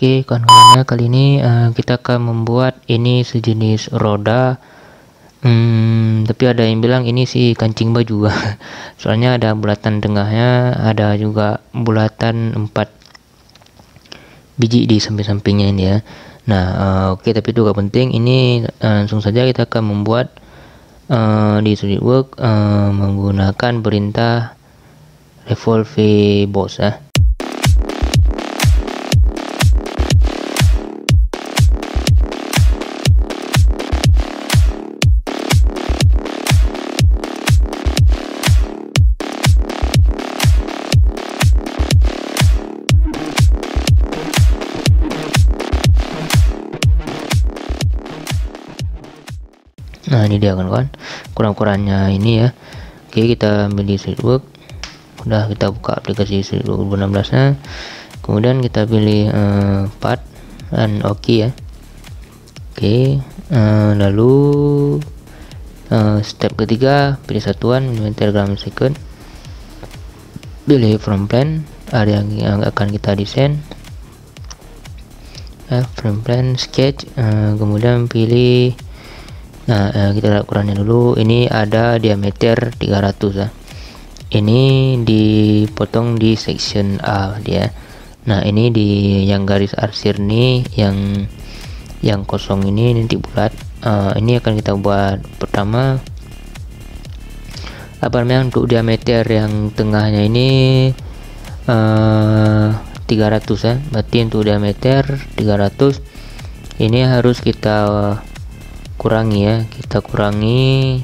Oke kawan-kawannya, kali ini kita akan membuat ini sejenis roda. Tapi ada yang bilang ini sih kancing baju. Soalnya ada bulatan tengahnya, ada juga bulatan 4 biji di samping-sampingnya ini ya. Nah oke, tapi itu gak penting. Ini langsung saja kita akan membuat di SolidWorks menggunakan perintah revolve boss ya. Nah ini dia kawan-kawan, ukuran-ukurannya ini ya. Oke, kita ambil di SolidWorks, udah kita buka aplikasi SolidWorks 2016 nya, kemudian kita pilih part dan oke ya. Oke, lalu step ketiga, pilih satuan mm gram second, pilih from plan, area yang akan kita desain, from plan sketch, kemudian pilih. Nah kita lihat ukurannya dulu. Ini ada diameter 300 ya. Ini dipotong di section A dia. Nah ini di yang garis arsir nih, yang kosong ini nanti bulat. Ini akan kita buat pertama apa namanya, untuk diameter yang tengahnya ini 300 ya. Berarti untuk diameter 300 ini harus kita kurangi ya, kita kurangi,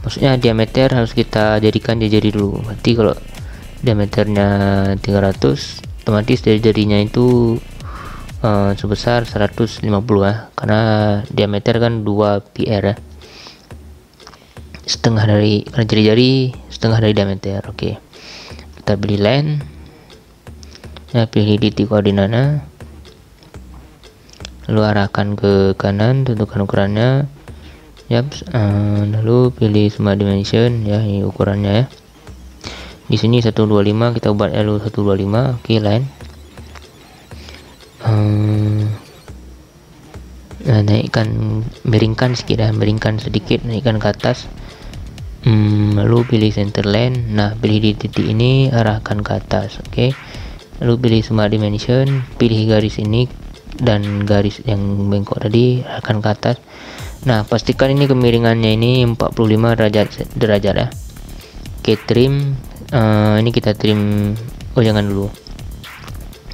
maksudnya diameter harus kita jadikan jari dulu. Berarti kalau diameternya 300, otomatis jari-jarinya itu sebesar 150 ya, karena diameter kan 2 pr ya, setengah dari, karena jari-jari setengah dari diameter. Oke, kita pilih line ya, pilih titik koordinatnya, lalu arahkan ke kanan, tentukan ukurannya. Lalu pilih Smart Dimension ya, ini ukurannya ya. Di sini 125, kita buat lalu 125. Oke, line. Naikkan, miringkan sedikit ya, miringkan sedikit, naikkan ke atas. Lalu pilih center line. Nah, pilih di titik ini, arahkan ke atas. Oke. Lalu pilih Smart Dimension, pilih garis ini dan garis yang bengkok tadi akan ke atas. Nah pastikan ini kemiringannya ini 45 derajat ya. Oke, trim, ini kita trim, jangan dulu,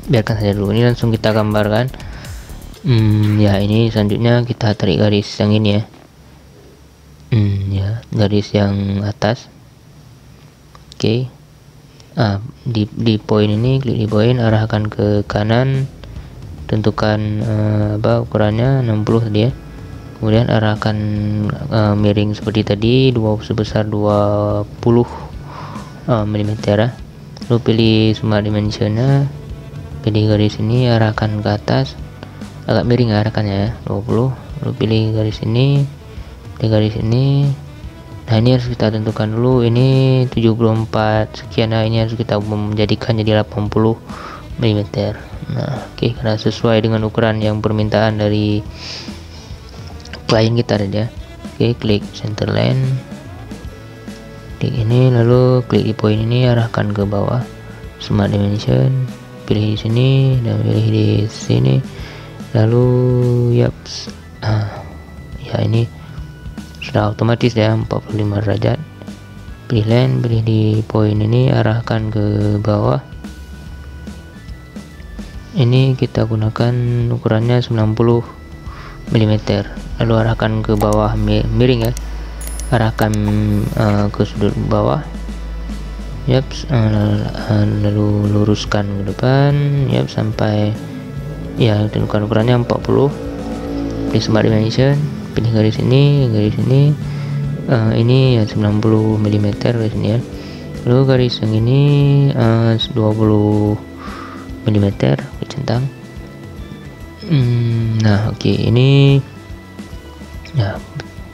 biarkan saja dulu. Ini langsung kita gambarkan. Ya, ini selanjutnya kita tarik garis yang ini ya. Ya, garis yang atas. Oke, di poin ini, klik di poin, arahkan ke kanan, tentukan ukurannya 60 tadi ya. Kemudian arahkan miring seperti tadi, sebesar 20 mm ya. Lalu pilih Smart Dimensionnya, pilih garis ini, arahkan ke atas, agak miring arahkannya ya, 20. Lalu pilih garis ini, pilih garis ini. Nah ini harus kita tentukan dulu, ini 74 sekian. Nah ini harus kita menjadikan jadi 80 mm. Nah oke, karena sesuai dengan ukuran yang permintaan dari klien kita aja. Oke, klik center line, klik ini, lalu klik di poin ini, arahkan ke bawah, Smart Dimension, pilih di sini dan pilih di sini. Lalu ya ini sudah otomatis ya, 45 derajat. Pilih line, pilih di poin ini, arahkan ke bawah. Ini kita gunakan ukurannya 90 mm. Lalu arahkan ke bawah, miring ya, arahkan ke sudut bawah. Lalu luruskan ke depan sampai ya, tentukan ukurannya 40. Pilih Smart Dimension, pilih garis ini, ini ya 90 mm garis ini ya. Lalu garis yang ini 20 mm centang. Nah oke, ini ya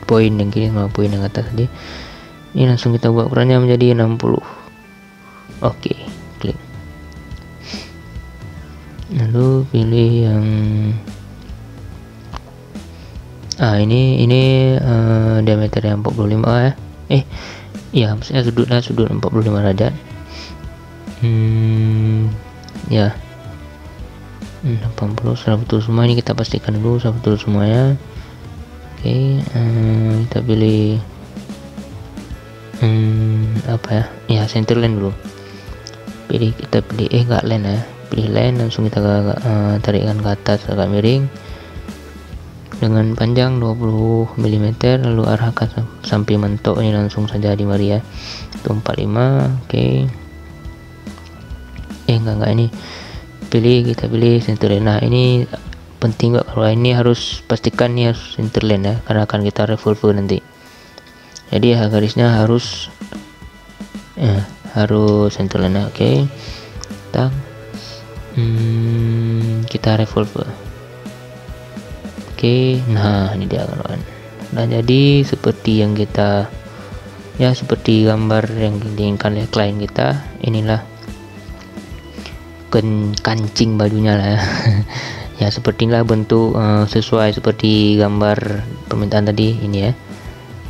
poin yang kiri sama poin yang atas tadi. Ini langsung kita buat ukurannya menjadi 60. Oke, klik. lalu pilih yang ini diameter yang 45 ya. Ya maksudnya sudut 45 derajat. Ya 80 sudah betul semua. Ini kita pastikan dulu sudah betul semuanya. Oke, kita pilih apa ya? Ya center line dulu. Kita pilih enggak line ya. Pilih line, langsung kita tarikkan ke atas agak miring dengan panjang 20 mm, lalu arahkan sampai mentok. Ini langsung saja di mari ya. Itu 45. Oke. Enggak ini. Kita pilih center line. Nah, ini penting juga, kalau ini harus pastikan nih harus center line ya, karena akan kita revolve nanti. Jadi garisnya harus center line ya. Oke. Kita revolve. Oke, nah ini dia kawan. Nah, jadi seperti yang kita seperti gambar yang diinginkan oleh klien kita. Inilah kancing bajunya lah ya. Ya sepertilah bentuk sesuai seperti gambar permintaan tadi ini ya.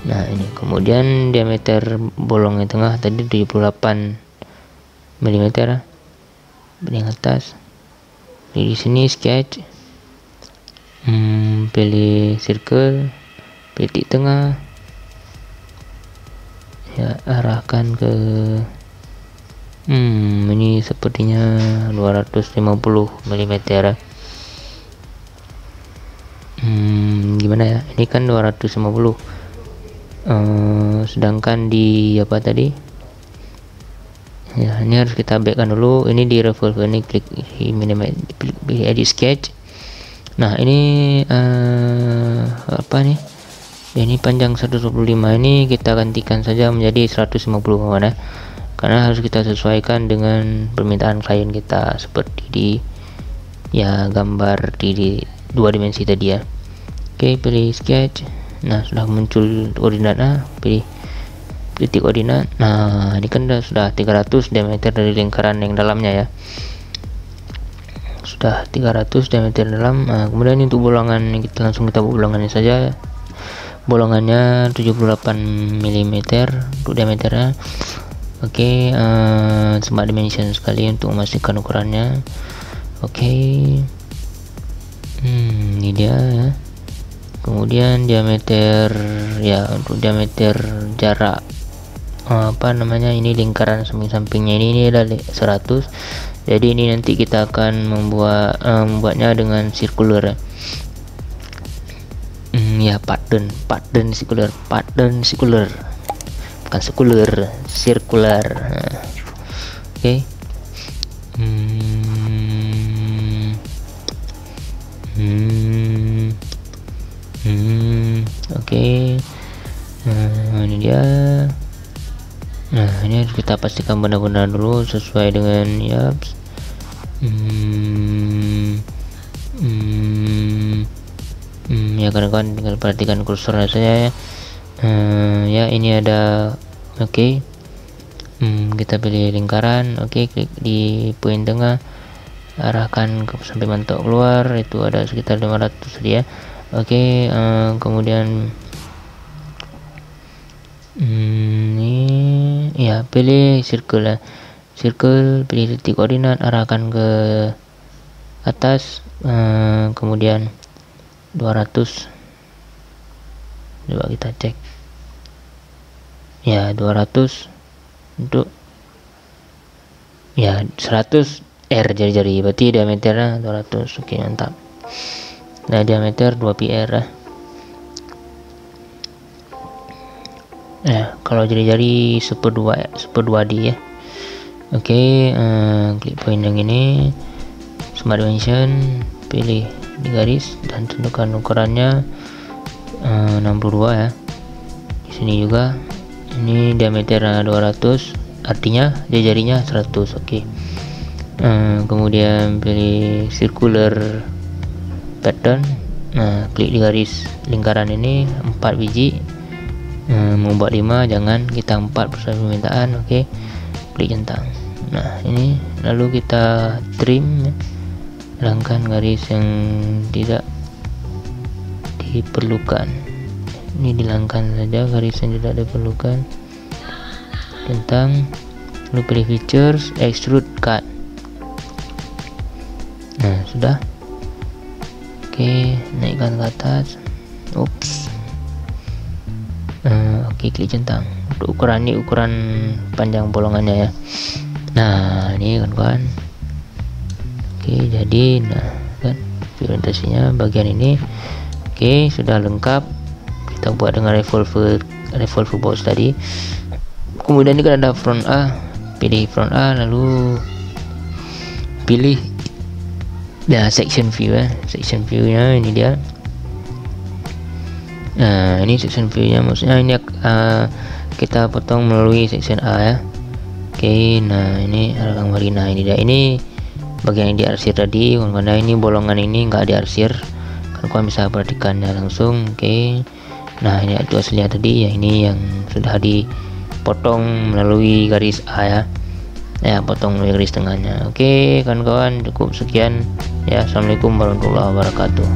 Nah, ini kemudian diameter bolong yang tengah tadi 78 mm yang atas. Di sini sketch, pilih circle, pilih titik tengah ya, arahkan ke ini sepertinya 250 mm ya. Gimana ya, ini kan 250 sedangkan di apa tadi ya, ini harus kita backkan dulu. Ini di revolve, ini klik pilih edit sketch. Nah, ini apa nih, ini panjang 125, ini kita gantikan saja menjadi 150 kawan ya, karena harus kita sesuaikan dengan permintaan klien kita seperti di gambar di 2 dimensi tadi ya. Oke, pilih sketch. Nah, sudah muncul koordinatnya, pilih titik koordinat. Nah, ini kan sudah 300 diameter dari lingkaran yang dalamnya ya, sudah 300 diameter dalam. Nah, kemudian untuk bolongan kita buat bolongannya saja. Bolongannya 78 mm untuk diameternya. Oke, smart dimension sekali untuk memastikan ukurannya. Oke, ini dia ya. Kemudian diameter ya, untuk diameter jarak ini lingkaran samping-sampingnya ini adalah 100. Jadi ini nanti kita akan membuatnya dengan circular ya, pattern circular, bukan circular. Oke. Oke. Ini dia. Nah, ini harus kita pastikan benar-benar dulu sesuai dengan ya, kawan-kawan tinggal perhatikan kursornya saja ya. Ya, ini ada. Oke. Kita pilih lingkaran. Oke, klik di poin tengah, arahkan sampai mentok keluar, itu ada sekitar 500 dia. Oke, kemudian ini ya, pilih circle ya. Circle, pilih titik koordinat, arahkan ke atas, kemudian 200. Coba kita cek ya, 200 untuk ya 100 R jari-jari, berarti diameternya 200. Oke, mantap. Nah, diameter 2 PR ya. Kalau jari-jari super 2D ya. Oke, klik poin yang ini, smart dimension, pilih di garis dan tentukan ukurannya 62 ya. Di sini juga ini diameternya 200, artinya jari-jarinya 100. Oke. Kemudian pilih circular pattern. Nah, klik di garis lingkaran ini 4 biji, membuat 5, jangan kita 4 sesuai permintaan. Oke, klik centang. Nah, ini lalu kita trim hilangkan garis yang tidak diperlukan. Ini dihilangkan saja garis yang tidak diperlukan. Tentang, lalu pilih features, extrude cut. Nah, sudah. Oke, naikkan ke atas. Ups. Oke, klik centang. Untuk ukuran ini ukuran panjang bolongannya ya. Nah, ini kawan-kawan. Oke, jadi nah kan orientasinya bagian ini. Oke, sudah lengkap. Kita buat dengan revolver box tadi. Kemudian ini kan ada front A, pilih front A, lalu pilih section view ya. Section view-nya ini dia. Nah, ini section view-nya, maksudnya ini kita potong melalui section A ya. Oke, nah ini arang marina ini dia. Ini bagian yang diarsir tadi, karena ini bolongan ini enggak diarsir. Kalian bisa perhatikannya langsung. Oke. Nah, ini itu aslinya tadi ya, ini yang sudah dipotong melalui garis A ya. Potong melalui garis tengahnya. Oke, kawan-kawan, cukup sekian ya. Assalamualaikum warahmatullahi wabarakatuh.